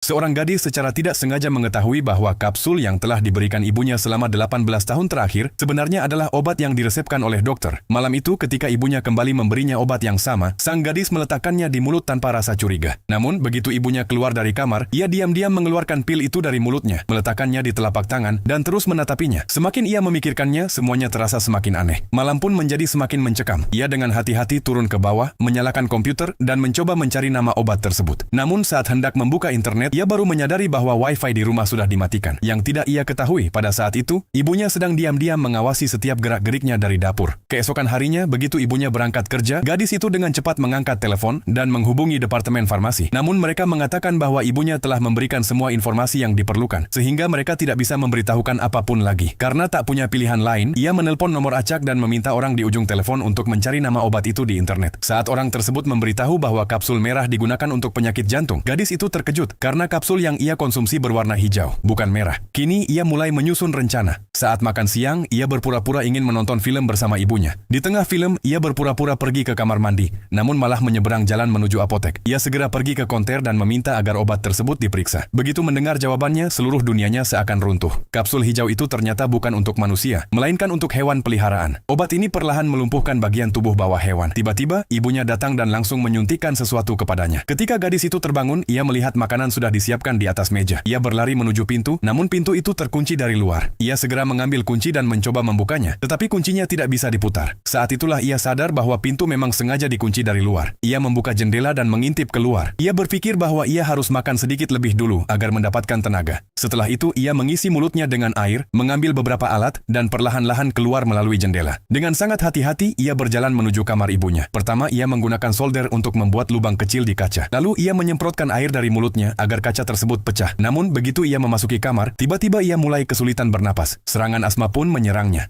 Seorang gadis secara tidak sengaja mengetahui bahwa kapsul yang telah diberikan ibunya selama 18 tahun terakhir sebenarnya adalah obat yang diresepkan oleh dokter. Malam itu ketika ibunya kembali memberinya obat yang sama, sang gadis meletakkannya di mulut tanpa rasa curiga. Namun begitu ibunya keluar dari kamar, ia diam-diam mengeluarkan pil itu dari mulutnya, meletakkannya di telapak tangan dan terus menatapinya. Semakin ia memikirkannya, semuanya terasa semakin aneh. Malam pun menjadi semakin mencekam. Ia dengan hati-hati turun ke bawah, menyalakan komputer dan mencoba mencari nama obat tersebut. Namun saat hendak membuka internet, ia baru menyadari bahwa wifi di rumah sudah dimatikan. Yang tidak ia ketahui pada saat itu, ibunya sedang diam-diam mengawasi setiap gerak-geriknya dari dapur. Keesokan harinya, begitu ibunya berangkat kerja, gadis itu dengan cepat mengangkat telepon dan menghubungi departemen farmasi. Namun mereka mengatakan bahwa ibunya telah memberikan semua informasi yang diperlukan, sehingga mereka tidak bisa memberitahukan apapun lagi. Karena tak punya pilihan lain, ia menelpon nomor acak dan meminta orang di ujung telepon untuk mencari nama obat itu di internet. Saat orang tersebut memberitahu bahwa kapsul merah digunakan untuk penyakit jantung, gadis itu terkejut karena kapsul yang ia konsumsi berwarna hijau, bukan merah. Kini ia mulai menyusun rencana. Saat makan siang, ia berpura-pura ingin menonton film bersama ibunya. Di tengah film, ia berpura-pura pergi ke kamar mandi, namun malah menyeberang jalan menuju apotek. Ia segera pergi ke konter dan meminta agar obat tersebut diperiksa. Begitu mendengar jawabannya, seluruh dunianya seakan runtuh. Kapsul hijau itu ternyata bukan untuk manusia, melainkan untuk hewan peliharaan. Obat ini perlahan melumpuhkan bagian tubuh bawah hewan. Tiba-tiba, ibunya datang dan langsung menyuntikkan sesuatu kepadanya. Ketika gadis itu terbangun, ia melihat makanan sudah disiapkan di atas meja. Ia berlari menuju pintu, namun pintu itu terkunci dari luar. Ia segera mengambil kunci dan mencoba membukanya, tetapi kuncinya tidak bisa diputar. Saat itulah ia sadar bahwa pintu memang sengaja dikunci dari luar. Ia membuka jendela dan mengintip keluar. Ia berpikir bahwa ia harus makan sedikit lebih dulu agar mendapatkan tenaga. Setelah itu, ia mengisi mulutnya dengan air, mengambil beberapa alat, dan perlahan-lahan keluar melalui jendela. Dengan sangat hati-hati, ia berjalan menuju kamar ibunya. Pertama, ia menggunakan solder untuk membuat lubang kecil di kaca. Lalu, ia menyemprotkan air dari mulutnya agar kaca tersebut pecah. Namun, begitu ia memasuki kamar, tiba-tiba ia mulai kesulitan bernapas. Serangan asma pun menyerangnya.